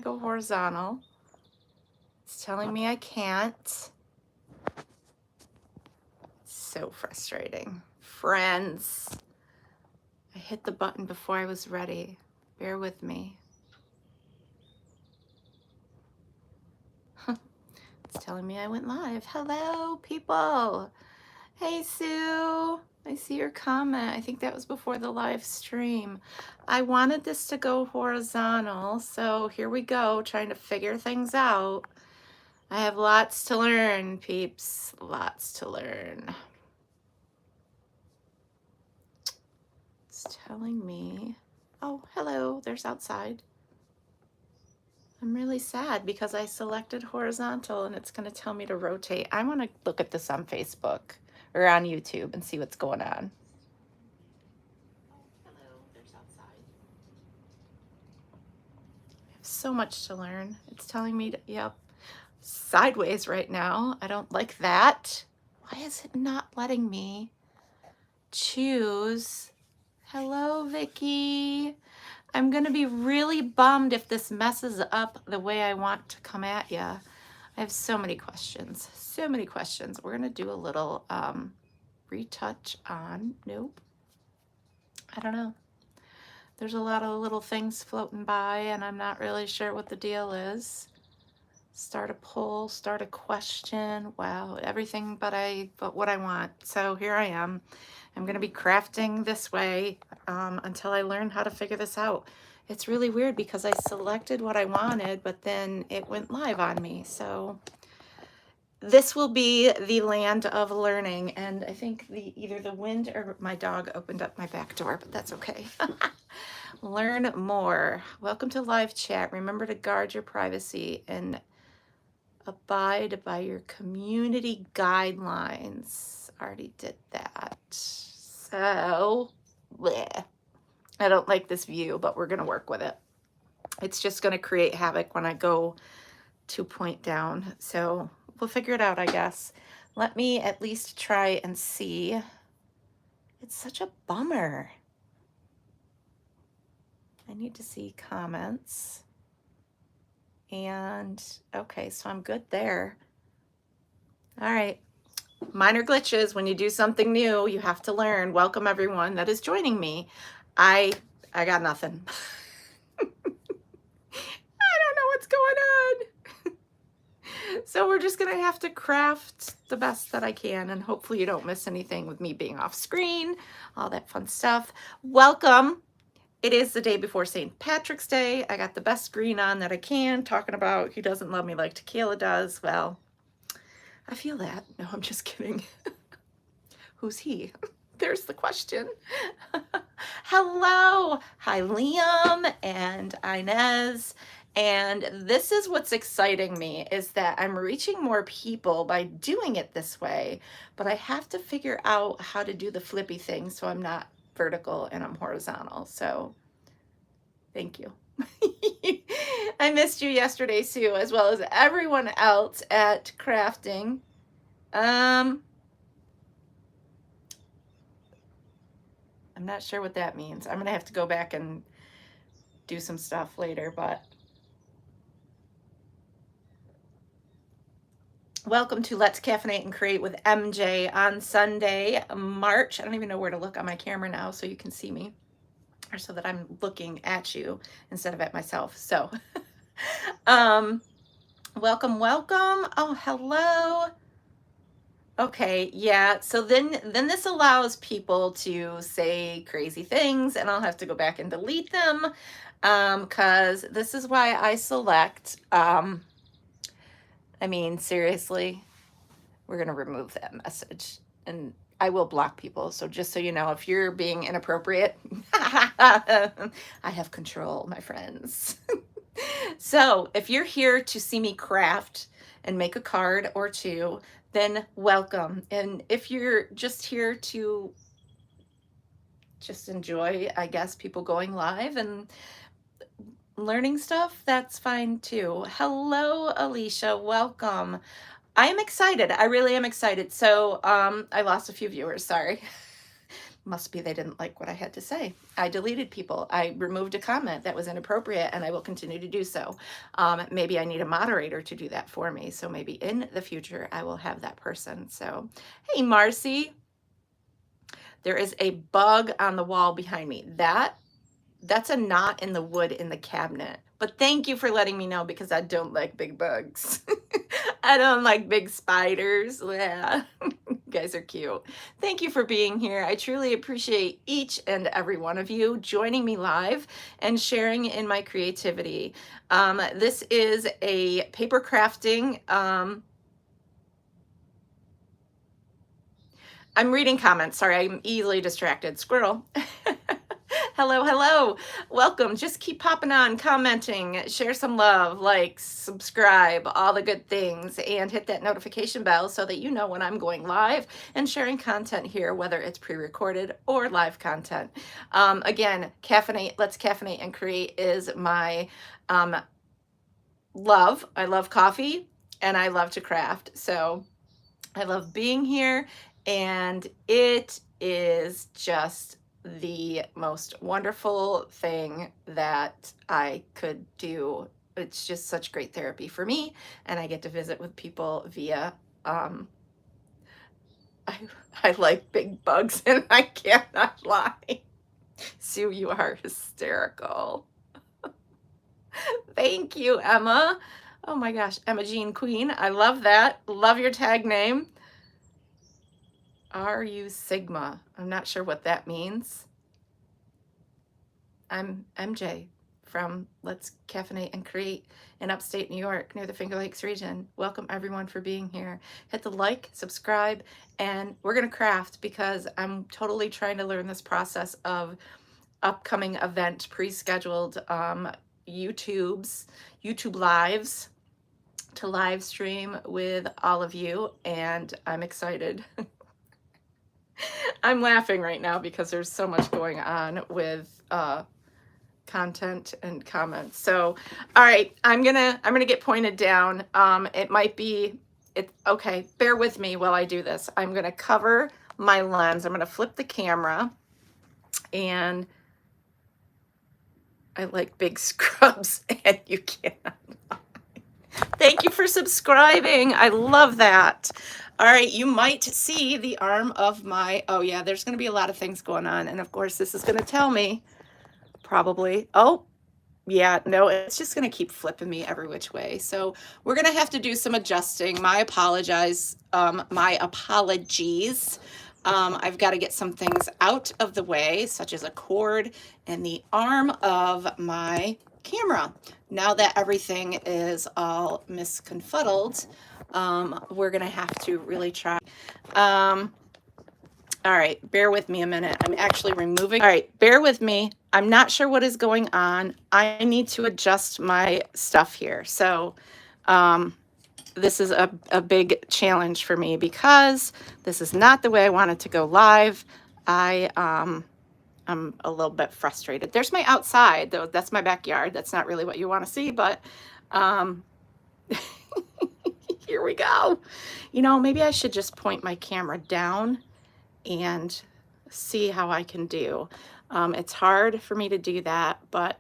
go horizontal. It's telling me I can't. So frustrating. Friends, I hit the button before I was ready. Bear with me. It's telling me I went live. Hello, people. Hey, Sue. I see your comment. I think that was before the live stream. I wanted this to go horizontal, so here we go, trying to figure things out. I have lots to learn, peeps. Lots to learn. It's telling me, oh, hello, there's outside. I'm really sad because I selected horizontal and it's going to tell me to rotate. I want to look at this on Facebook or on YouTube and see what's going on. Oh, hello, there's outside. I have so much to learn. It's telling me to, yep, sideways right now. I don't like that. Why is it not letting me choose? Hello, Vicky. I'm going to be really bummed if this messes up the way I want to come at you. I have so many questions. So many questions. We're going to do a little retouch on. Nope. I don't know. There's a lot of little things floating by and I'm not really sure what the deal is. Start a poll, start a question. Wow, everything but what I want. So here I am. I'm going to be crafting this way until I learn how to figure this out. It's really weird because I selected what I wanted, but then it went live on me. So this will be the land of learning. And I think either the wind or my dog opened up my back door, but that's okay. Learn more. Welcome to live chat. Remember to guard your privacy and abide by your community guidelines. Already did that. So, bleh. I don't like this view, but we're going to work with it. It's just going to create havoc when I go to point down. So we'll figure it out, I guess. Let me at least try and see. It's such a bummer. I need to see comments. And okay, so I'm good there. All right. Minor glitches. When you do something new, you have to learn. Welcome everyone that is joining me. I got nothing. I don't know what's going on. So we're just gonna have to craft the best that I can, and hopefully you don't miss anything with me being off screen, all that fun stuff. Welcome. It is the day before St. Patrick's Day. I got the best green on that I can, talking about he doesn't love me like tequila does. Well, I feel that. No, I'm just kidding. Who's he? There's the question. Hello. Hi, Liam and Inez. And this is what's exciting me, is that I'm reaching more people by doing it this way, but I have to figure out how to do the flippy thing so I'm not vertical and I'm horizontal. So thank you. I missed you yesterday, Sue, as well as everyone else at crafting. I'm not sure what that means. I'm gonna have to go back and do some stuff later, but welcome to Let's Caffeinate and Create with MJ on Sunday, March. I don't even know where to look on my camera now so you can see me, or so that I'm looking at you instead of at myself. So welcome, welcome. Oh, hello. Okay, yeah, so then this allows people to say crazy things and I'll have to go back and delete them because this is why I select, I mean, seriously, we're going to remove that message and I will block people. So just so you know, if you're being inappropriate, I have control, my friends. So if you're here to see me craft and make a card or two, then welcome. And if you're just here to just enjoy, I guess, people going live and learning stuff, that's fine too. Hello, Alicia, welcome. I am excited. I really am excited. So I lost a few viewers, sorry. Must be they didn't like what I had to say. I deleted people. I removed a comment that was inappropriate, and I will continue to do so. Maybe I need a moderator to do that for me. So maybe in the future, I will have that person. So, hey, Marcy, there is a bug on the wall behind me. That's a knot in the wood in the cabinet. But thank you for letting me know, because I don't like big bugs. I don't like big spiders. Yeah. You guys are cute. Thank you for being here. I truly appreciate each and every one of you joining me live and sharing in my creativity. This is a paper crafting. I'm reading comments. Sorry, I'm easily distracted. Squirrel. Hello, hello. Welcome. Just keep popping on, commenting, share some love, like, subscribe, all the good things, and hit that notification bell so that you know when I'm going live and sharing content here, whether it's pre-recorded or live content. Again, Caffeinate, Let's Caffeinate and Create is my love. I love coffee and I love to craft. So I love being here, and it is just the most wonderful thing that I could do. It's just such great therapy for me, and I get to visit with people via I like big bugs, and I cannot lie. Sue, you are hysterical. Thank you, Emma. Oh my gosh, Emma Jean Queen. I love that. Love your tag name. Are you Sigma? I'm not sure what that means. I'm MJ from Let's Caffeinate and Create in upstate New York near the Finger Lakes region. Welcome everyone for being here. Hit the like, subscribe, and we're going to craft, because I'm totally trying to learn this process of upcoming event pre-scheduled YouTube lives to live stream with all of you, and I'm excited. I'm laughing right now because there's so much going on with content and comments. So, all right, I'm gonna get pointed down. It might be okay. Bear with me while I do this. I'm gonna cover my lens. I'm gonna flip the camera, and I like big scrubs, and you cannot. Thank you for subscribing. I love that. All right, you might see the arm of my, oh yeah, there's going to be a lot of things going on. And of course, this is going to tell me probably, oh, yeah, no, it's just going to keep flipping me every which way. So we're going to have to do some adjusting. My apologies. I've got to get some things out of the way, such as a cord and the arm of my camera. Now that everything is all misconfuddled, we're going to have to really try. All right, bear with me a minute. I'm actually removing. All right, bear with me. I'm not sure what is going on. I need to adjust my stuff here. So this is a big challenge for me, because this is not the way I wanted to go live. I'm a little bit frustrated. There's my outside, though. That's my backyard. That's not really what you want to see, but here we go. You know, maybe I should just point my camera down and see how I can do. It's hard for me to do that, but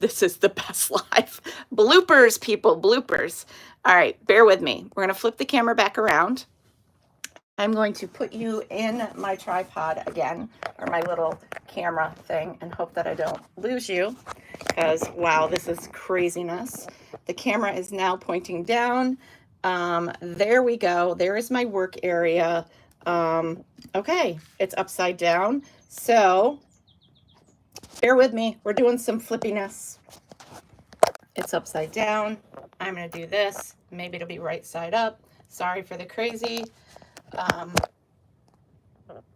this is the best live. Bloopers, people, bloopers. All right, bear with me. We're going to flip the camera back around. I'm going to put you in my tripod again, or my little camera thing, and hope that I don't lose you, because wow, this is craziness. The camera is now pointing down. There we go. There is my work area. Okay, it's upside down. So bear with me. We're doing some flippiness. It's upside down. I'm going to do this. Maybe it'll be right side up. Sorry for the crazy.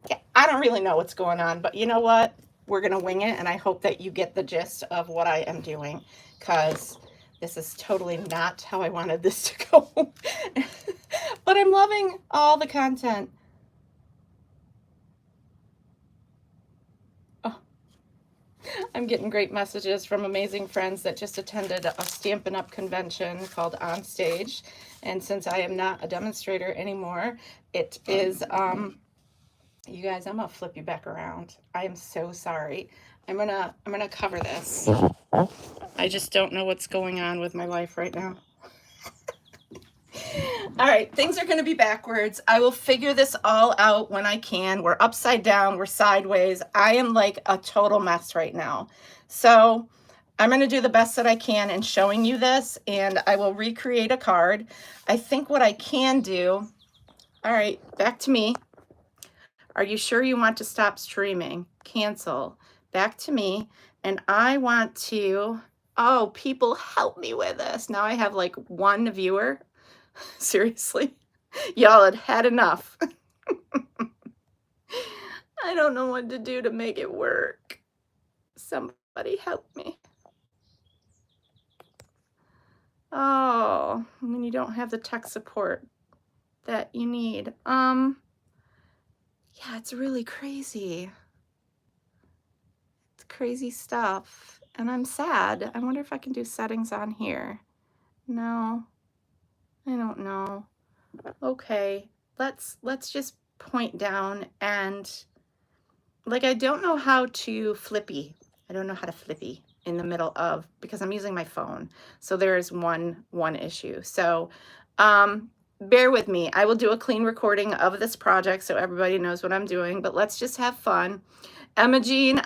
Yeah, I don't really know what's going on, but you know what? We're going to wing it, and I hope that you get the gist of what I am doing, because this is totally not how I wanted this to go. But I'm loving all the content. Oh, I'm getting great messages from amazing friends that just attended a Stampin' Up! Convention called On Stage. And since I am not a demonstrator anymore, it is You guys, I'm gonna flip you back around. I am so sorry. I'm gonna cover this. I just don't know what's going on with my life right now. All right, things are gonna be backwards. I will figure this all out when I can. We're upside down, we're sideways. I am like a total mess right now. So I'm gonna do the best that I can in showing you this, and I will recreate a card. I think what I can do, all right, back to me. Are you sure you want to stop streaming? Cancel. Back to me. And I want to, oh, people help me with this. Now I have like one viewer. Seriously. Y'all had had enough. I don't know what to do to make it work. Somebody help me. Oh, when you don't have the tech support that you need. Yeah, it's really crazy. It's crazy stuff. And I'm sad. I wonder if I can do settings on here. No, I don't know. Okay, let's just point down and like I don't know how to flippy. I don't know how to flippy in the middle of because I'm using my phone. So there is one issue. So bear with me. I will do a clean recording of this project so everybody knows what I'm doing, but let's just have fun. Emma Jean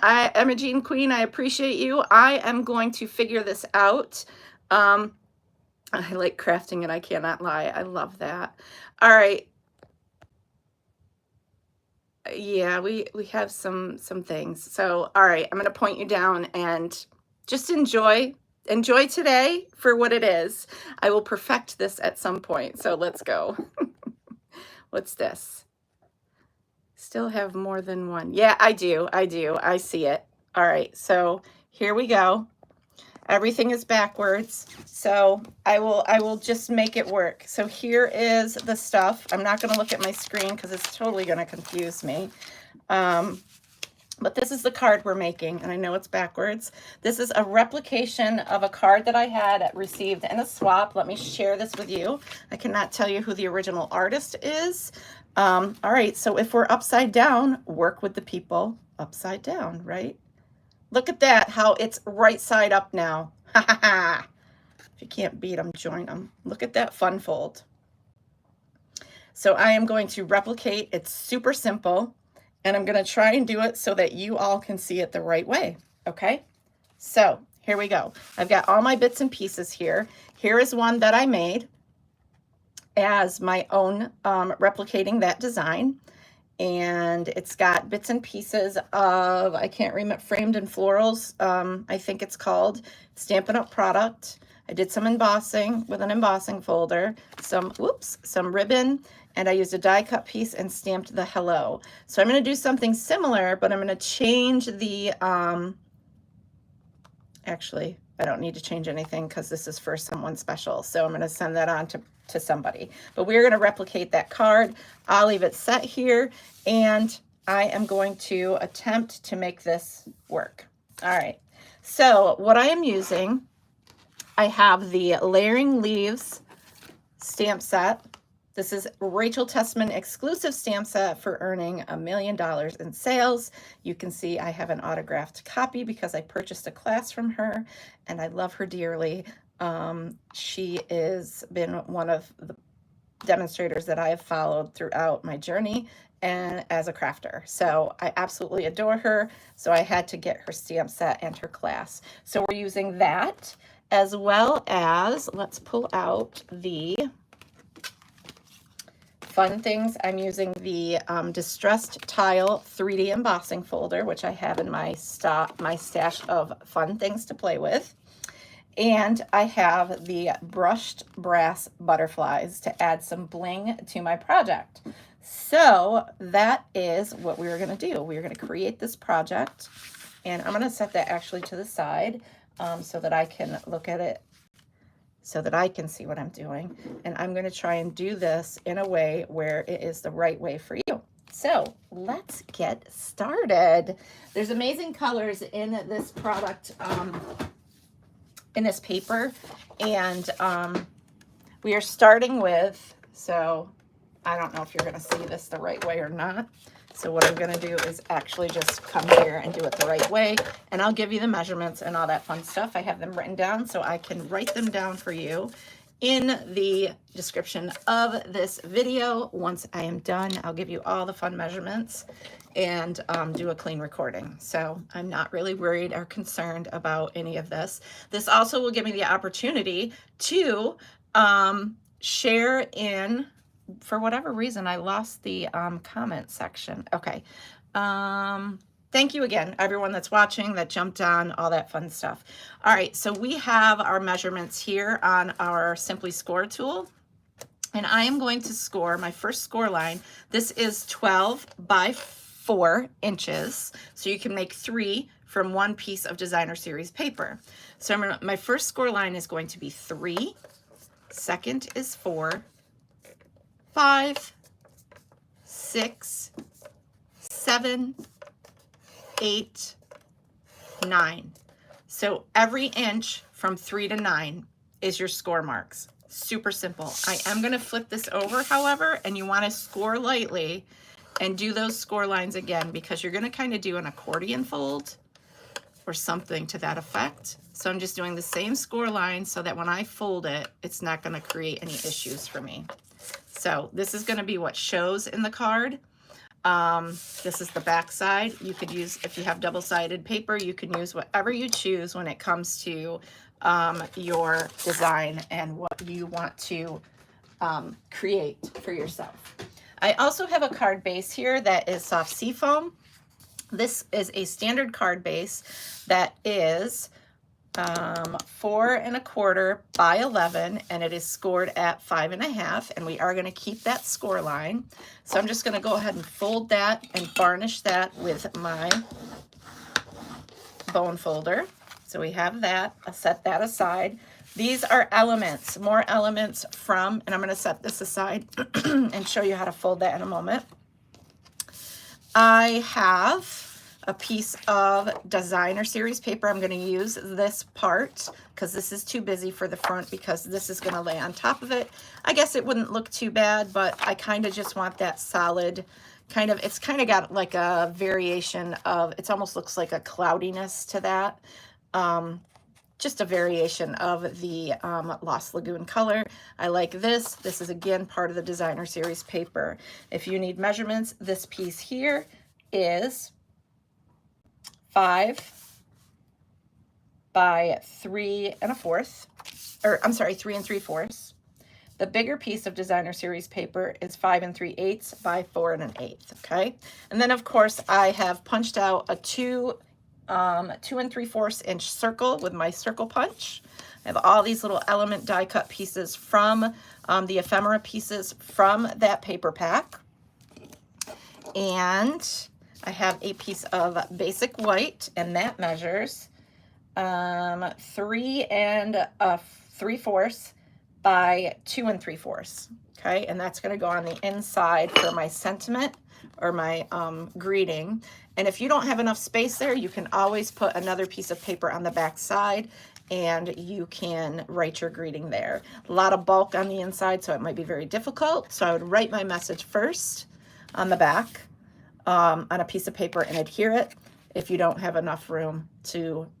Queen, I appreciate you. I am going to figure this out. I like crafting and I cannot lie. I love that. All right. Yeah, we have some things. So, all right, I'm going to point you down and just enjoy today for what it is. I will perfect this at some point. So let's go. What's this? Still have more than one. Yeah, I do. I see it. All right. So here we go. Everything is backwards. So I will just make it work. So here is the stuff. I'm not going to look at my screen because it's totally going to confuse me. But this is the card we're making, and I know it's backwards. This is a replication of a card that I had received in a swap. Let me share this with you. I cannot tell you who the original artist is. All right, so if we're upside down, work with the people upside down, right? Look at that, how it's right side up now. Ha ha ha. If you can't beat them, join them. Look at that fun fold. So I am going to replicate. It's super simple. And I'm going to try and do it so that you all can see it the right way. Okay, so here we go. I've got all my bits and pieces here. Here is one that I made as my own, replicating that design. And it's got bits and pieces of, I can't remember, Framed in Florals, I think it's called, Stampin' Up! Product. I did some embossing with an embossing folder, some ribbon, and I used a die cut piece and stamped the hello. So I'm going to do something similar, but I'm going to change the, actually, I don't need to change anything because this is for someone special. So I'm going to send that on to somebody. But we're going to replicate that card. I'll leave it set here, and I am going to attempt to make this work. All right. So what I am using, I have the Layering Leaves stamp set. This is Rachel Tessman exclusive stamp set for earning $1 million in sales. You can see I have an autographed copy because I purchased a class from her, and I love her dearly. She has been one of the demonstrators that I have followed throughout my journey and as a crafter. So I absolutely adore her. So I had to get her stamp set and her class. So we're using that, as well as, let's pull out the fun things. I'm using the Distressed Tile 3D embossing folder, which I have in my stash of fun things to play with. And I have the brushed brass butterflies to add some bling to my project. So that is what we're going to do. We're going to create this project, and I'm going to set that actually to the side so that I can look at it, so that I can see what I'm doing. And I'm going to try and do this in a way where it is the right way for you. So let's get started. There's amazing colors in this product, in this paper, and we are starting with, so I don't know if you're going to see this the right way or not. So what I'm going to do is actually just come here and do it the right way. And I'll give you the measurements and all that fun stuff. I have them written down so I can write them down for you in the description of this video. Once I am done, I'll give you all the fun measurements and do a clean recording. So I'm not really worried or concerned about any of this. This also will give me the opportunity to share in, for whatever reason, I lost the comment section. Okay. Thank you again, everyone that's watching, that jumped on, all that fun stuff. All right, so we have our measurements here on our Simply Score tool. And I am going to score my first score line. This is 12 by 4 inches. So you can make 3 from one piece of designer series paper. So my first score line is going to be 3. Second is 4. 5, 6, 7, 8, 9. So every inch from 3 to 9 is your score marks. Super simple. I am going to flip this over, however, and you want to score lightly and do those score lines again, because you're going to kind of do an accordion fold or something to that effect. So I'm just doing the same score line so that when I fold it, it's not going to create any issues for me. So this is going to be what shows in the card. This is the back side. You could use, if you have double-sided paper, you can use whatever you choose when it comes to your design and what you want to create for yourself. I also have a card base here that is soft seafoam. This is a standard card base that is 4 1/4 by 11, and it is scored at 5 1/2, and we are going to keep that score line. So I'm just going to go ahead and fold that and varnish that with my bone folder. So we have that. I'll set that aside. These are elements, more elements from, and I'm going to set this aside and show you how to fold that in a moment. I have a piece of designer series paper. I'm going to use this part because this is too busy for the front, because this is going to lay on top of it. I guess it wouldn't look too bad, but I kind of just want that solid kind of, it's kind of got like a variation of, it almost looks like a cloudiness to that. Just a variation of the Lost Lagoon color. I like this. This is, again, part of the designer series paper. If you need measurements, this piece here is 5 by 3 1/4, or I'm sorry, 3 3/4. The bigger piece of designer series paper is 5 3/8 by 4 1/8. Okay, and then of course I have punched out a 2 3/4 inch circle with my circle punch. I have all these little element die cut pieces from the ephemera pieces from that paper pack, and I have a piece of basic white, and that measures 3 3/4 by 2 3/4. Okay, and that's going to go on the inside for my sentiment or my greeting. And if you don't have enough space there, you can always put another piece of paper on the back side and you can write your greeting there. A lot of bulk on the inside, so it might be very difficult. So I would write my message first on the back on a piece of paper and adhere it if you don't have enough room to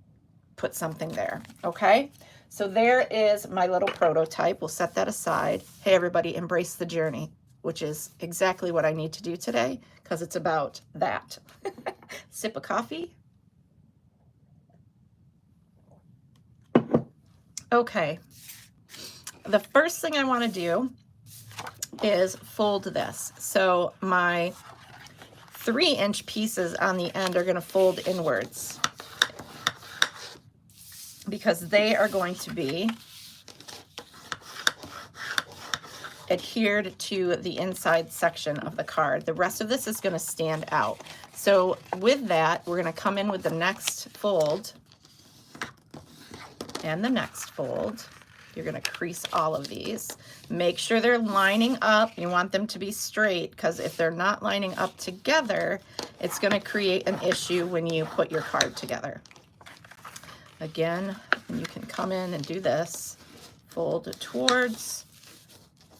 put something there. Okay, so there is my little prototype. We'll set that aside. Hey everybody, embrace the journey, which is exactly what I need to do today, because it's about that. Sip of coffee. Okay, the first thing I want to do is fold this. So my 3-inch pieces on the end are going to fold inwards, because they are going to be adhered to the inside section of the card. The rest of this is going to stand out. So with that, we're going to come in with the next fold and the next fold. You're going to crease all of these. Make sure they're lining up. You want them to be straight, because if they're not lining up together, it's going to create an issue when you put your card together. Again, you can come in and do this. Fold towards,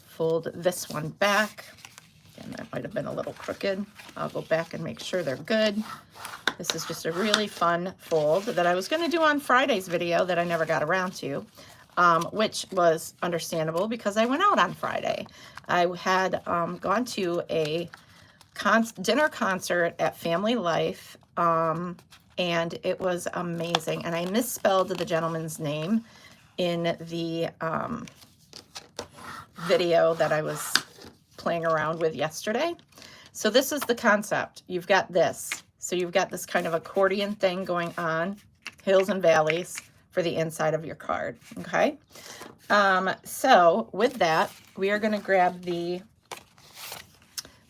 fold this one back, And that might have been a little crooked. I'll go back and make sure they're good. This is just a really fun fold that I was going to do on Friday's video that I never got around to, which was understandable because I went out on Friday. I had gone to a dinner concert at Family Life, and it was amazing. And I misspelled the gentleman's name in the video that I was playing around with yesterday. So this is the concept. You've got this. So you've got this kind of accordion thing going on, hills and valleys for the inside of your card, okay? So with that, we are gonna grab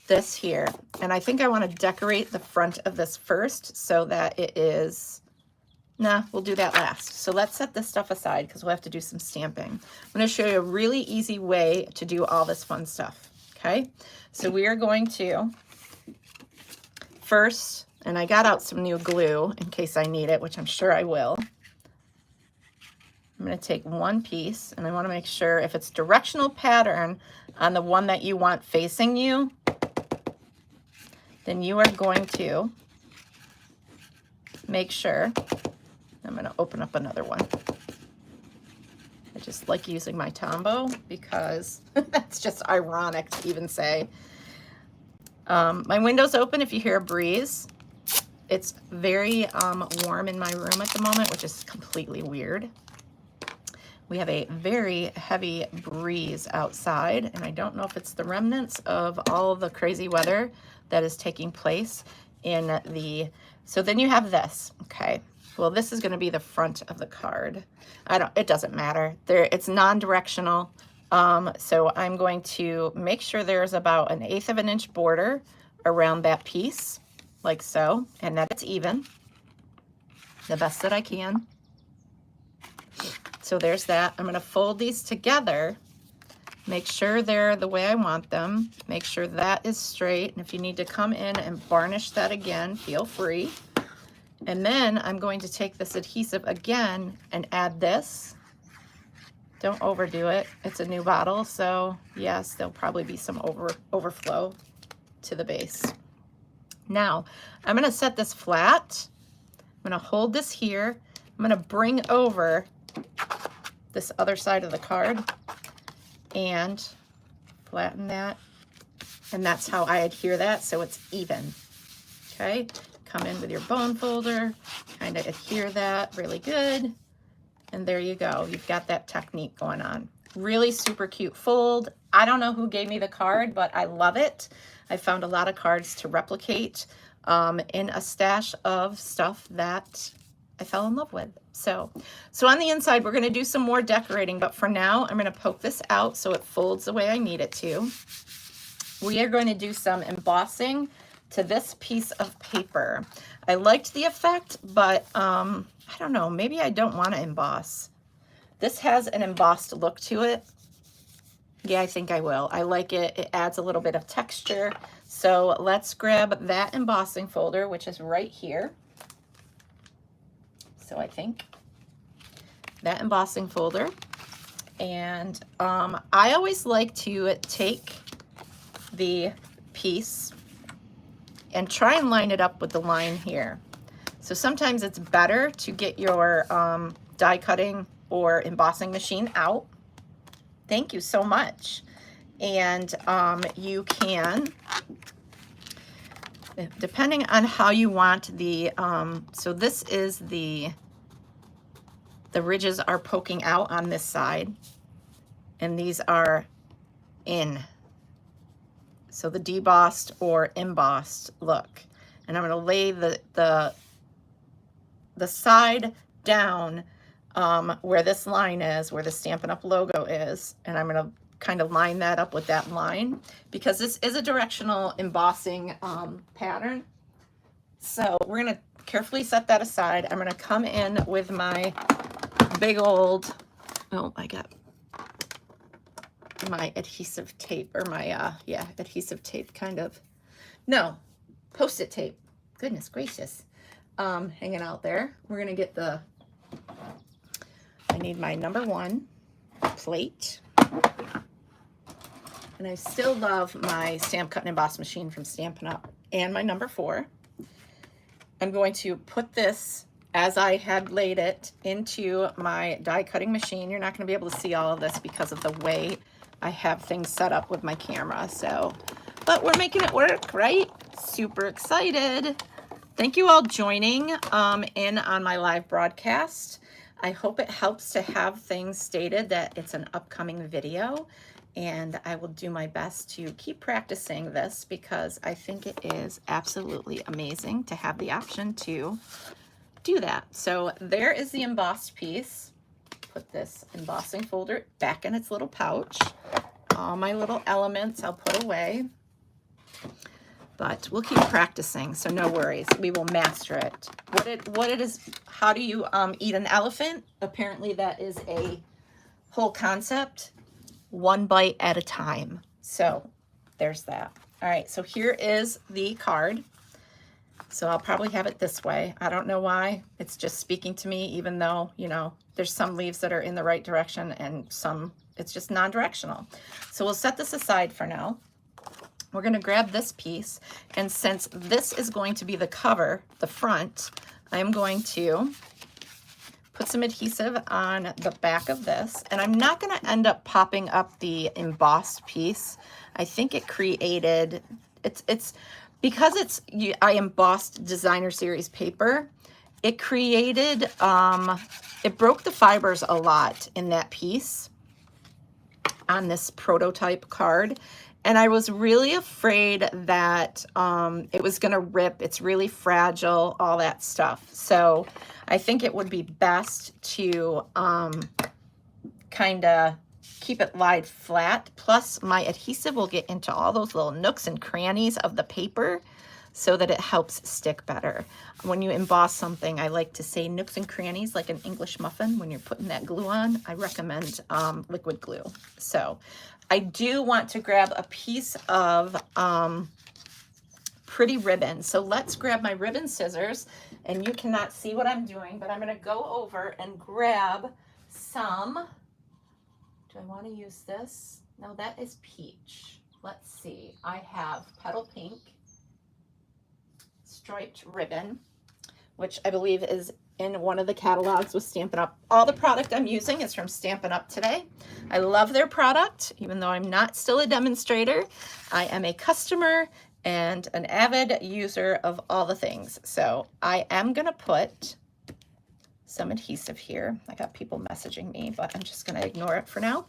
this here. And I think I wanna decorate the front of this first so that it is, nah, we'll do that last. So let's set this stuff aside because we'll have to do some stamping. I'm gonna show you a really easy way to do all this fun stuff, okay? So we are going to first, and I got out some new glue in case I need it, which I'm sure I will. I'm going to take one piece, and I want to make sure if it's directional pattern on the one that you want facing you, then you are going to make sure. I'm going to open up another one. I just like using my Tombow because it's just ironic to even say. My window's open if you hear a breeze. It's very warm in my room at the moment, which is completely weird. We have a very heavy breeze outside, and I don't know if it's the remnants of all of the crazy weather that is taking place in the, so then you have this, okay. Well, this is gonna be the front of the card. It doesn't matter. It's non-directional. So I'm going to make sure there's about 1/8 of an inch border around that piece, like so, and that it's even, the best that I can. So there's that. I'm gonna fold these together, make sure they're the way I want them, make sure that is straight, and if you need to come in and varnish that again, feel free. And then I'm going to take this adhesive again and add this. Don't overdo it. It's a new bottle, so yes, there'll probably be some overflow to the base. Now, I'm gonna set this flat. I'm gonna hold this here. I'm gonna bring over this other side of the card and flatten that. And that's how I adhere that, so it's even, okay? Come in with your bone folder, kind of adhere that really good. And there you go. You've got that technique going on. Really super cute fold. I don't know who gave me the card, but I love it. I found a lot of cards to replicate in a stash of stuff that I fell in love with. So on the inside, we're gonna do some more decorating, but for now, I'm gonna poke this out so it folds the way I need it to. We are going to do some embossing to this piece of paper. I liked the effect, but I don't know, maybe I don't want to emboss. This has an embossed look to it. Yeah, I think I will. I like it. It adds a little bit of texture. So let's grab that embossing folder, which is right here. So I think that embossing folder. And I always like to take the piece and try and line it up with the line here. So sometimes it's better to get your die cutting or embossing machine out. Thank you so much. And you can, depending on how you want the, so this is the ridges are poking out on this side, and these are in. So the debossed or embossed look. And I'm gonna lay the side down where this line is, where the Stampin' Up! Logo is, and I'm gonna kind of line that up with that line because this is a directional embossing pattern. So we're gonna carefully set that aside. I'm gonna come in with my big old, oh, I got my adhesive tape, or my, yeah, adhesive tape kind of, no, Post-it tape, goodness gracious, hanging out there. We're gonna get the, I need my #1 plate. And I still love my stamp cut and emboss machine from Stampin' Up! And my number 4. I'm going to put this, as I had laid it, into my die cutting machine. You're not going to be able to see all of this because of the way I have things set up with my camera. So, but we're making it work, right? Super excited. Thank you all joining in on my live broadcast. I hope it helps to have things stated that it's an upcoming video, and I will do my best to keep practicing this because I think it is absolutely amazing to have the option to do that. So there is the embossed piece. Put this embossing folder back in its little pouch. All my little elements I'll put away. But we'll keep practicing, so no worries. We will master it. What it is, how do you eat an elephant? Apparently that is a whole concept, one bite at a time. So there's that. All right, so here is the card. So I'll probably have it this way. I don't know why. It's just speaking to me, even though, you know, there's some leaves that are in the right direction and some, it's just non-directional. So we'll set this aside for now. We're going to grab this piece, and since this is going to be the cover, the front, I'm going to put some adhesive on the back of this, and I'm not going to end up popping up the embossed piece. I think it created, it's because I embossed designer series paper, it created, it broke the fibers a lot in that piece on this prototype card. And I was really afraid that it was going to rip. It's really fragile, all that stuff. So I think it would be best to kind of keep it laid flat. Plus, my adhesive will get into all those little nooks and crannies of the paper so that it helps stick better. When you emboss something, I like to say nooks and crannies, like an English muffin. When you're putting that glue on, I recommend liquid glue. So I do want to grab a piece of pretty ribbon. So let's grab my ribbon scissors, and you cannot see what I'm doing, but I'm going to go over and grab some. Do I want to use this? No, that is peach. Let's see. I have petal pink striped ribbon, which I believe is in one of the catalogs with Stampin' Up. All the product I'm using is from Stampin' Up! Today. I love their product, even though I'm not still a demonstrator. I am a customer and an avid user of all the things. So I am gonna put some adhesive here. I got people messaging me, but I'm just gonna ignore it for now.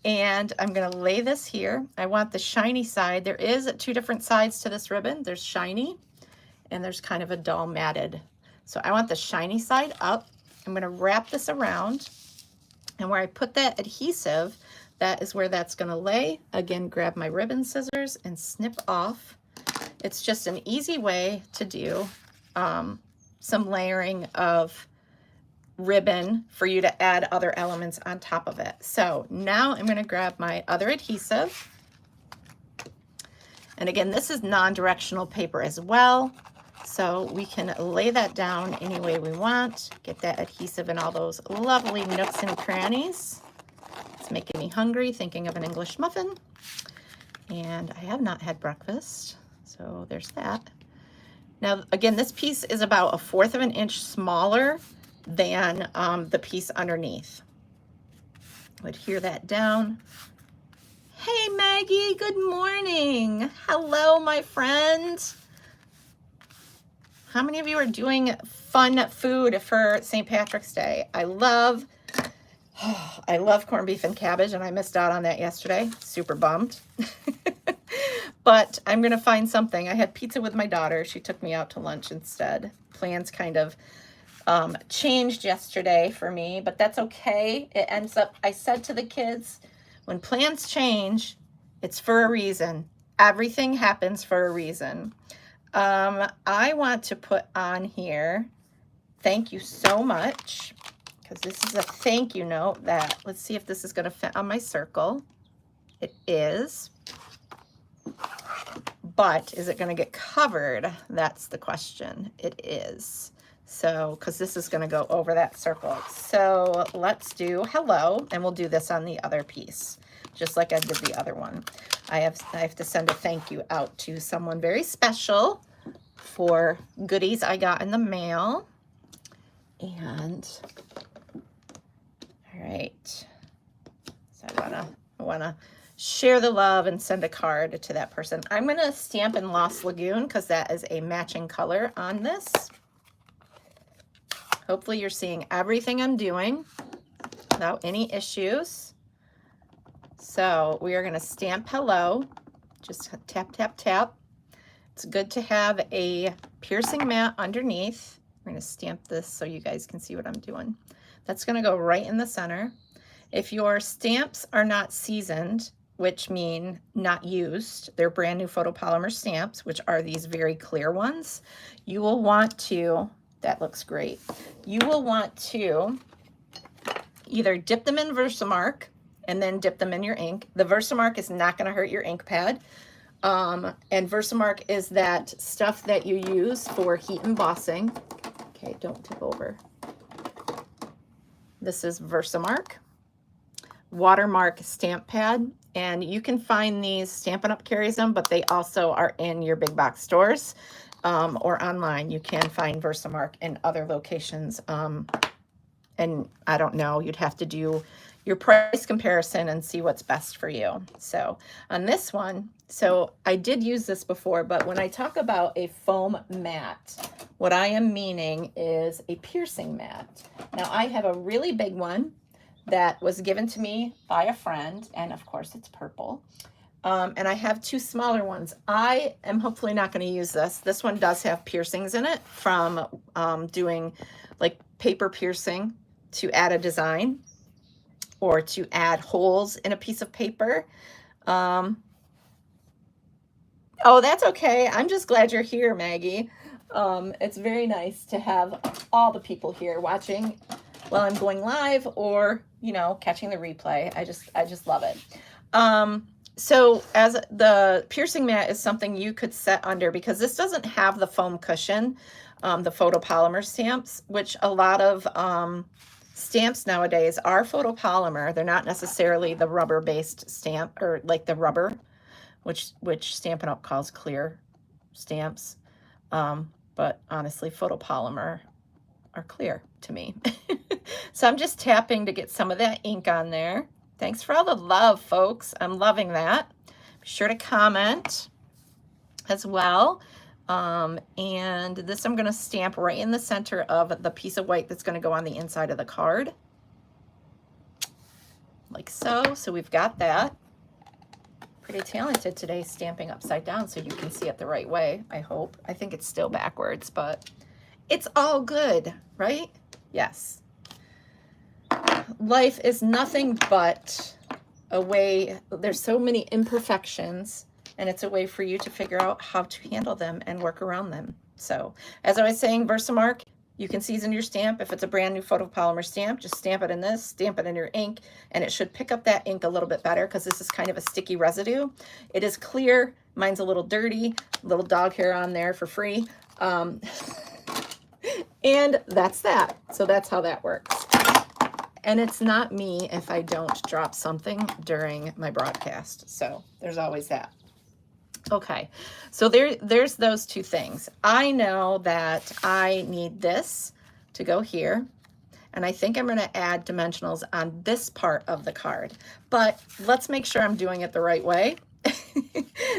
And I'm gonna lay this here. I want the shiny side. There is 2 different sides to this ribbon. There's shiny, and there's kind of a dull matted. So I want the shiny side up. I'm going to wrap this around, and where I put that adhesive, that is where that's going to lay. Again, grab my ribbon scissors and snip off. It's just an easy way to do some layering of ribbon for you to add other elements on top of it. So now I'm going to grab my other adhesive. And again, this is non-directional paper as well. So we can lay that down any way we want. Get that adhesive in all those lovely nooks and crannies. It's making me hungry thinking of an English muffin. And I have not had breakfast, so there's that. Now, again, this piece is about 1/4 of an inch smaller than the piece underneath. Would hear that down. Hey, Maggie, good morning. Hello, my friend. How many of you are doing fun food for St. Patrick's Day? I love corned beef and cabbage, and I missed out on that yesterday. Super bummed. But I'm going to find something. I had pizza with my daughter. She took me out to lunch instead. Plans kind of changed yesterday for me, but that's okay. It ends up, I said to the kids, when plans change, it's for a reason. Everything happens for a reason. I want to put on here, thank you so much, because this is a thank you note that, let's see if this is going to fit on my circle. It is. But is it going to get covered? That's the question. It is. So, because this is going to go over that circle. So let's do hello, and we'll do this on the other piece. just like I did the other one. I have to send a thank you out to someone very special for goodies I got in the mail. And all right, so I wanna share the love and send a card to that person. I'm gonna stamp in Lost Lagoon because that is a matching color on this. Hopefully you're seeing everything I'm doing without any issues. So we are gonna stamp hello, just tap, tap, tap. It's good to have a piercing mat underneath. We're gonna stamp this so you guys can see what I'm doing. That's gonna go right in the center. If your stamps are not seasoned, which mean not used, they're brand new photopolymer stamps, which are these very clear ones, you will want to, that looks great, you will want to either dip them in Versamark and then dip them in your ink. The Versamark is not gonna hurt your ink pad. And Versamark is that stuff that you use for heat embossing. Okay, don't tip over. This is Versamark Watermark stamp pad, and you can find these, Stampin' Up! Carries them, but they also are in your big box stores or online. You can find Versamark in other locations, and I don't know, you'd have to do your price comparison and see what's best for you. So on this one, so I did use this before, but when I talk about a foam mat, what I am meaning is a piercing mat. Now I have a really big one that was given to me by a friend, and of course it's purple. And I have two smaller ones. I am hopefully not going to use this. This one does have piercings in it from doing like paper piercing to add a design or to add holes in a piece of paper. Oh, that's okay. I'm just glad you're here, Maggie. It's very nice to have all the people here watching while I'm going live or, you know, catching the replay. I just love it. So as the piercing mat is something you could set under, because this doesn't have the foam cushion, the photopolymer stamps, which a lot of stamps nowadays are photopolymer. They're not necessarily the rubber-based stamp, or like the rubber, which Stampin' Up! Calls clear stamps. But honestly, photopolymer are clear to me. So I'm just tapping to get some of that ink on there. Thanks for all the love, folks. I'm loving that. Be sure to comment as well. And this I'm going to stamp right in the center of the piece of white that's going to go on the inside of the card. Like so. So we've got that. Pretty talented today stamping upside down so you can see it the right way, I hope. I think it's still backwards, but it's all good, right? Yes. Life is nothing but a way, there's so many imperfections, and it's a way for you to figure out how to handle them and work around them. So, as I was saying, Versamark, you can season your stamp. If it's a brand new photopolymer stamp, just stamp it in this, stamp it in your ink, and it should pick up that ink a little bit better because this is kind of a sticky residue. It is clear. Mine's a little dirty, little dog hair on there for free. And that's that. So that's how that works. And it's not me if I don't drop something during my broadcast. So there's always that. Okay, so there's those two things. I know that I need this to go here. And I think I'm going to add dimensionals on this part of the card. But let's make sure I'm doing it the right way.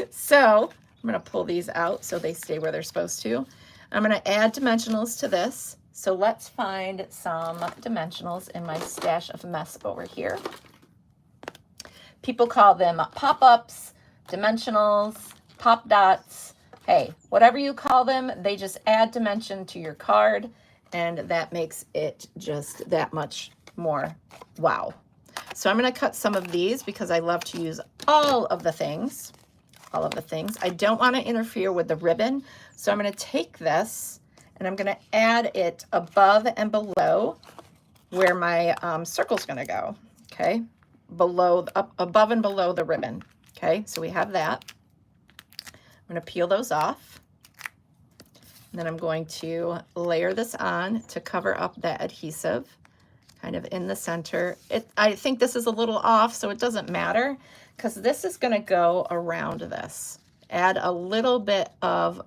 So I'm going to pull these out so they stay where they're supposed to. I'm going to add dimensionals to this. So let's find some dimensionals in my stash of mess over here. People call them pop-ups, dimensionals, pop dots. Hey, whatever you call them, they just add dimension to your card, and that makes it just that much more wow. So I'm going to cut some of these because I love to use all of the things. I don't want to interfere with the ribbon, so I'm going to take this and I'm going to add it above and below where my circle's going to go, okay? Above and below the ribbon, okay? So we have that. I'm going to peel those off. And then I'm going to layer this on to cover up that adhesive. kind of in the center. I think this is a little off, so it doesn't matter because this is going to go around this. Add a little bit of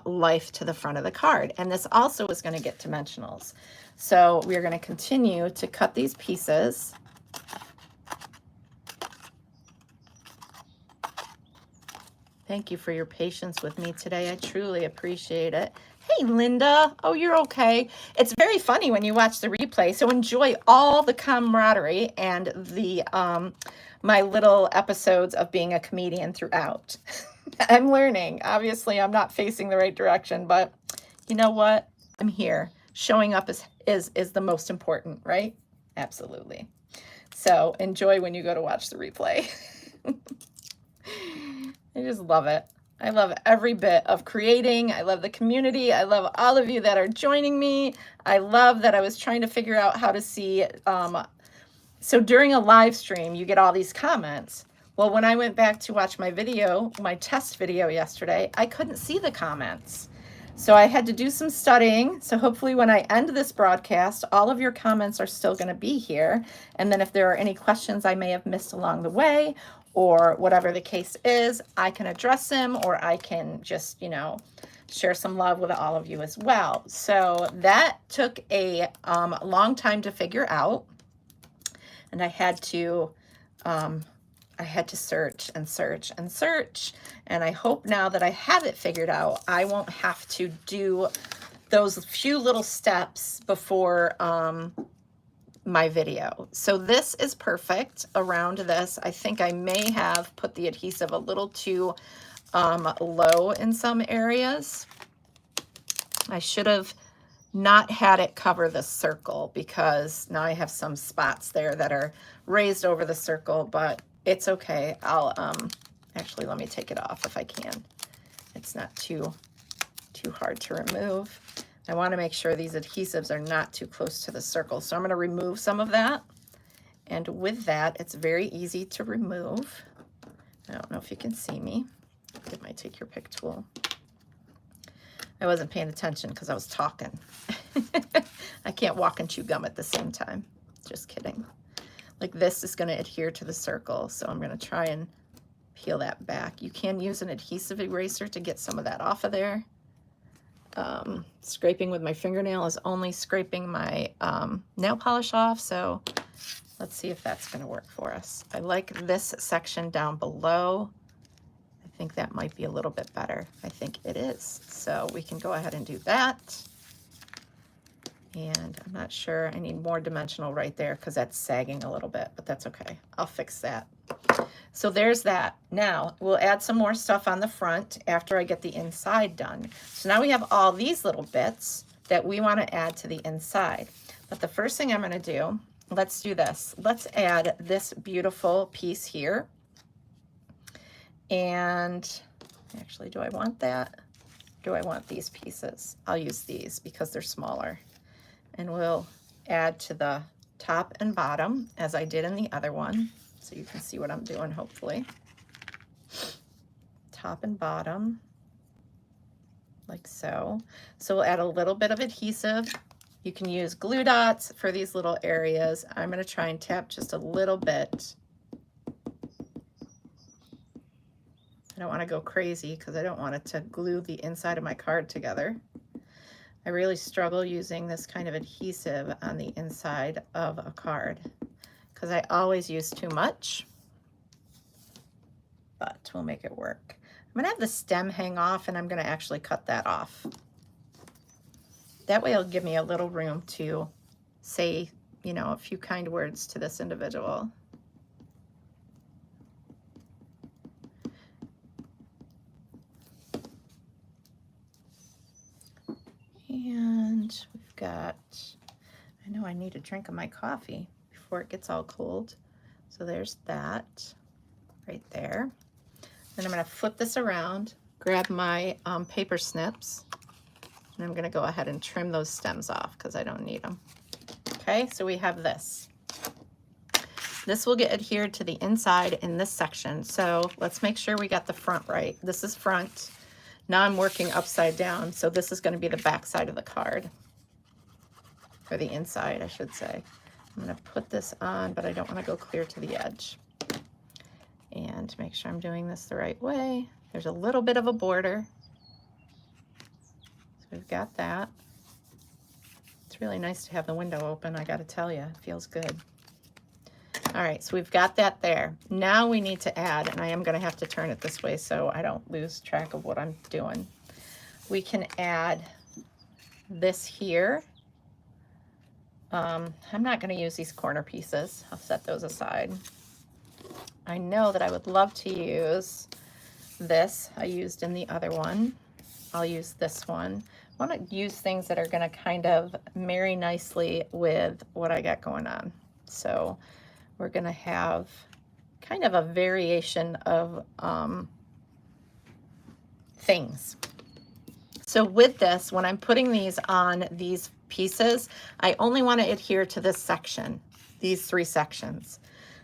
life to the front of the card. And this also is going to get dimensionals. So we're going to continue to cut these pieces. Thank you for your patience with me today. I truly appreciate it. Hey, Linda. Oh, you're okay. It's very funny when you watch the replay. So enjoy all the camaraderie and the my little episodes of being a comedian throughout. I'm learning. Obviously, I'm not facing the right direction, but you know what? I'm here. Showing up is the most important, right? Absolutely. So enjoy when you go to watch the replay. I just love it. I love every bit of creating. I love the community. I love all of you that are joining me. I love that I was trying to figure out how to see. So during a live stream, you get all these comments. Well, when I went back to watch my video, my test video yesterday, I couldn't see the comments. So I had to do some studying. So hopefully when I end this broadcast, all of your comments are still going to be here. And then if there are any questions I may have missed along the way, or whatever the case is, I can address them, or I can just, share some love with all of you as well. So that took a long time to figure out. And I had to search and search and search. And I hope now that I have it figured out, I won't have to do those few little steps before my video. So this is perfect around this. I think I may have put the adhesive a little too low in some areas. I should have not had it cover the circle because now I have some spots there that are raised over the circle, but it's okay. I'll actually, let me take it off if I can. It's not too hard to remove. I want to make sure these adhesives are not too close to the circle. So I'm going to remove some of that. And with that, it's very easy to remove. I don't know if you can see me. It might take your pick tool. I wasn't paying attention because I was talking. I can't walk and chew gum at the same time. Just kidding. Like this is going to adhere to the circle. So I'm going to try and peel that back. You can use an adhesive eraser to get some of that off of there. Scraping with my fingernail is only scraping my nail polish off. So let's see if that's going to work for us. I like this section down below. I think that might be a little bit better. I think it is. So we can go ahead and do that. And I'm not sure, I need more dimensional right there because that's sagging a little bit, but that's okay. I'll fix that. So there's that. Now we'll add some more stuff on the front after I get the inside done. So now we have all these little bits that we want to add to the inside. But the first thing I'm going to do, let's do this. Let's add this beautiful piece here. And actually, do I want that? Do I want these pieces? I'll use these because they're smaller. And we'll add to the top and bottom as I did in the other one. So you can see what I'm doing, hopefully. Top and bottom, like so. So we'll add a little bit of adhesive. You can use glue dots for these little areas. I'm going to try and tap just a little bit. I don't want to go crazy because I don't want it to glue the inside of my card together. I really struggle using this kind of adhesive on the inside of a card because I always use too much, but we'll make it work. I'm going to have the stem hang off and I'm going to actually cut that off. That way it'll give me a little room to say, a few kind words to this individual. And we've got, I know I need a drink of my coffee before it gets all cold. So there's that right there. Then I'm going to flip this around, grab my paper snips, and I'm going to go ahead and trim those stems off because I don't need them. Okay, so we have this. This will get adhered to the inside in this section. So let's make sure we got the front right. This is front. Now I'm working upside down, so this is going to be the back side of the card, or the inside, I should say. I'm going to put this on, but I don't want to go clear to the edge. And make sure I'm doing this the right way. There's a little bit of a border. So we've got that. It's really nice to have the window open, I got to tell you. It feels good. All right, so we've got that there. Now we need to add, and I am going to have to turn it this way so I don't lose track of what I'm doing. We can add this here. I'm not going to use these corner pieces. I'll set those aside. I know that I would love to use this. I used in the other one. I'll use this one. I want to use things that are going to kind of marry nicely with what I got going on. So we're going to have kind of a variation of things. So with this, when I'm putting these on these pieces, I only want to adhere to this section, these 3 sections,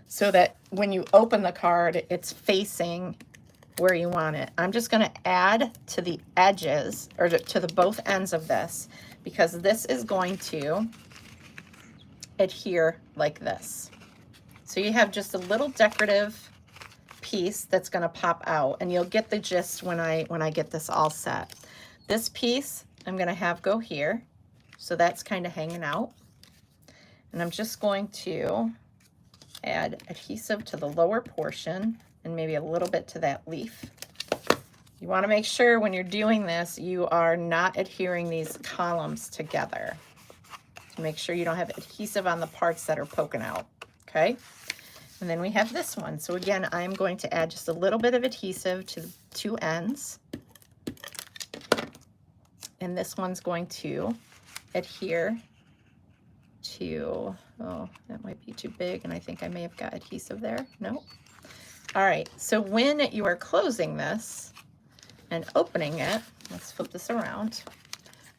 so that when you open the card, it's facing where you want it. I'm just going to add to the edges, or to the both ends of this, because this is going to adhere like this. So you have just a little decorative piece that's going to pop out, and you'll get the gist when I get this all set. This piece I'm going to have go here, so that's kind of hanging out. And I'm just going to add adhesive to the lower portion and maybe a little bit to that leaf. You want to make sure when you're doing this, you are not adhering these columns together. To make sure you don't have adhesive on the parts that are poking out, okay? And then we have this one. So again, I'm going to add just a little bit of adhesive to the 2 ends. And this one's going to adhere to, oh, that might be too big, and I think I may have got adhesive there. No. All right, so when you are closing this and opening it, let's flip this around,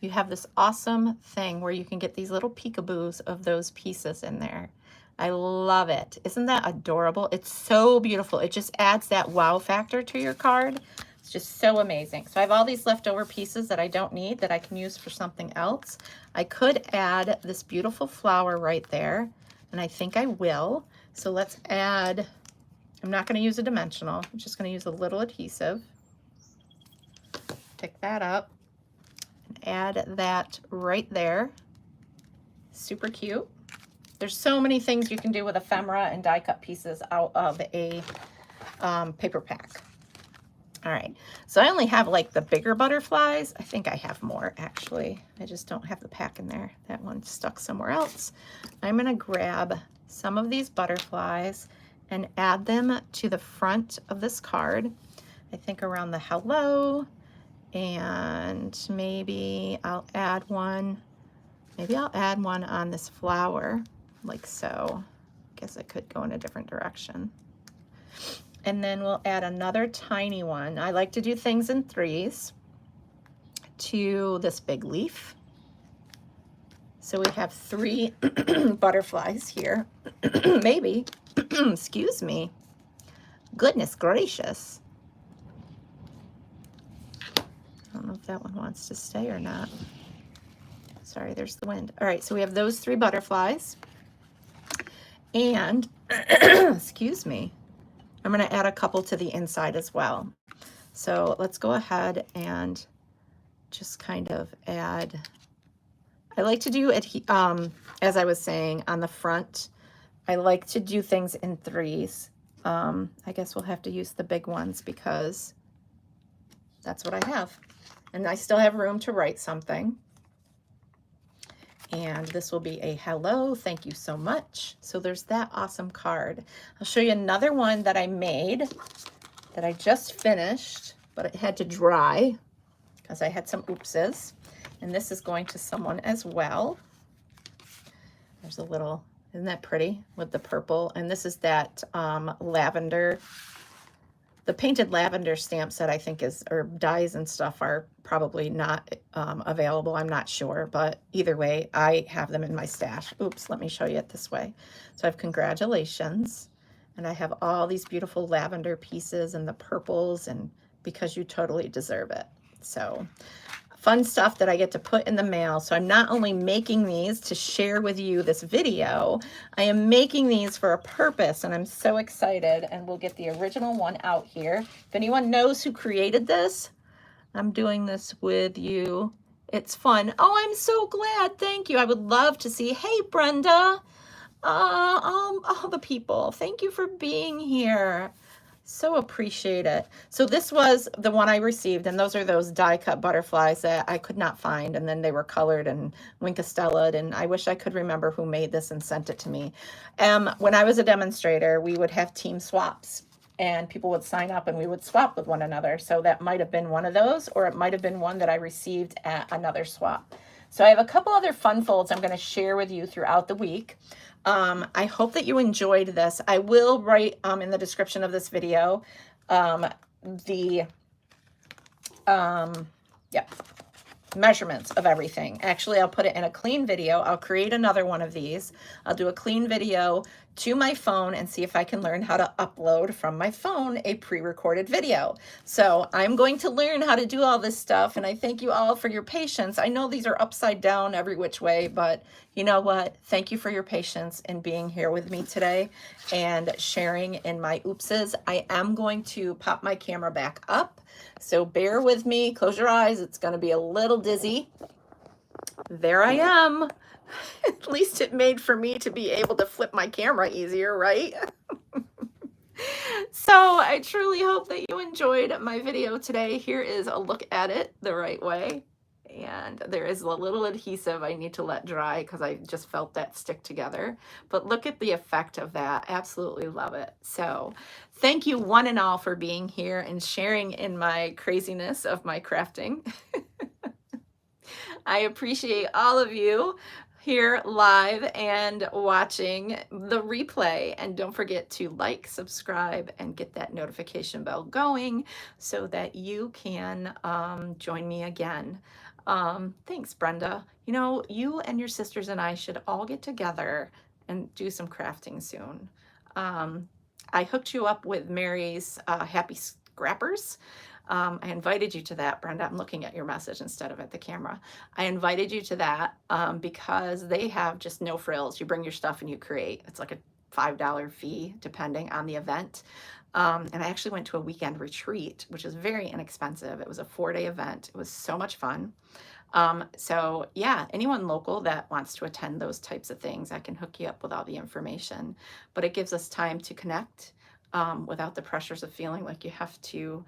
you have this awesome thing where you can get these little peekaboos of those pieces in there. I love it. Isn't that adorable? It's so beautiful. It just adds that wow factor to your card. It's just so amazing. So I have all these leftover pieces that I don't need that I can use for something else. I could add this beautiful flower right there, and I think I will. So let's add, I'm not going to use a dimensional. I'm just going to use a little adhesive. Pick that up and add that right there. Super cute. There's so many things you can do with ephemera and die cut pieces out of a paper pack. All right, so I only have like the bigger butterflies. I think I have more actually. I just don't have the pack in there. That one's stuck somewhere else. I'm gonna grab some of these butterflies and add them to the front of this card. I think around the hello, and maybe I'll add one. Maybe I'll add one on this flower, like so. Guess I could go in a different direction. And then we'll add another tiny one. I like to do things in 3s to this big leaf. So we have 3 butterflies here. Maybe, excuse me. Goodness gracious. I don't know if that one wants to stay or not. Sorry, there's the wind. All right, so we have those 3 butterflies. And, excuse me, I'm going to add a couple to the inside as well. So let's go ahead and just kind of add, I like to do it, as I was saying, on the front, I like to do things in 3s. I guess we'll have to use the big ones because that's what I have. And I still have room to write something. And this will be a hello, thank you so much. So there's that awesome card. I'll show you another one that I made that I just finished, but it had to dry because I had some oopses. And this is going to someone as well. There's a little, isn't that pretty with the purple? And this is that lavender. The painted lavender stamp set, I think, is, or dies and stuff are probably not available. I'm not sure, but either way, I have them in my stash. Oops, let me show you it this way. So I have congratulations, and I have all these beautiful lavender pieces and the purples, and because you totally deserve it. So fun stuff that I get to put in the mail. So I'm not only making these to share with you this video, I am making these for a purpose, and I'm so excited. And we'll get the original one out here. If anyone knows who created this, I'm doing this with you. It's fun. Oh, I'm so glad. Thank you. I would love to see. Hey, Brenda. All the people. Thank you for being here. So appreciate it. So this was the one I received, and those are those die cut butterflies that I could not find, and then they were colored and Winkastella'd, and I wish I could remember who made this and sent it to me. When I was a demonstrator, we would have team swaps, and people would sign up and we would swap with one another. So that might have been one of those, or it might have been one that I received at another swap. So I have a couple other fun folds I'm going to share with you throughout the week. I hope that you enjoyed this. I will write in the description of this video measurements of everything. Actually, I'll put it in a clean video. I'll create another one of these. I'll do a clean video to my phone and see if I can learn how to upload from my phone a pre-recorded video. So I'm going to learn how to do all this stuff, and I thank you all for your patience. I know these are upside down every which way, but you know what? Thank you for your patience in being here with me today and sharing in my oopses. I am going to pop my camera back up, so bear with me. Close your eyes. It's going to be a little dizzy. There I am. At least it made for me to be able to flip my camera easier, right? So I truly hope that you enjoyed my video today. Here is a look at it the right way. And there is a little adhesive I need to let dry because I just felt that stick together. But look at the effect of that. Absolutely love it. So thank you one and all for being here and sharing in my craziness of my crafting. I appreciate all of you here live and watching the replay. And don't forget to like, subscribe, and get that notification bell going so that you can join me again. Thanks, Brenda. You know, you and your sisters and I should all get together and do some crafting soon. I hooked you up with Mary's Happy Scrappers. I invited you to that, Brenda. I'm looking at your message instead of at the camera. I invited you to that because they have just no frills. You bring your stuff and you create. It's like a $5 fee depending on the event. And I actually went to a weekend retreat, which is very inexpensive. It was a 4-day event. It was so much fun. So yeah, anyone local that wants to attend those types of things, I can hook you up with all the information. But it gives us time to connect without the pressures of feeling like you have to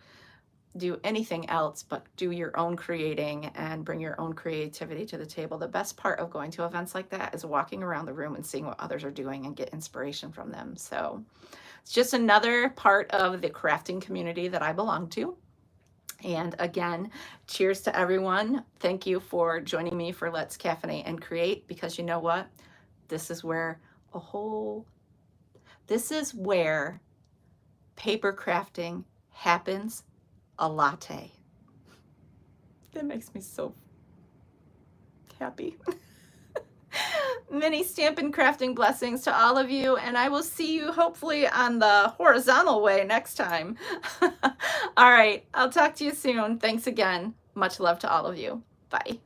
do anything else but do your own creating and bring your own creativity to the table. The best part of going to events like that is walking around the room and seeing what others are doing and get inspiration from them. So it's just another part of the crafting community that I belong to. And again, cheers to everyone. Thank you for joining me for Let's Caffeinate and Create, because you know what? This is where paper crafting happens. A latte. That makes me so happy. Many Stampin' Crafting blessings to all of you, and I will see you hopefully on the horizontal way next time. All right, I'll talk to you soon. Thanks again. Much love to all of you. Bye.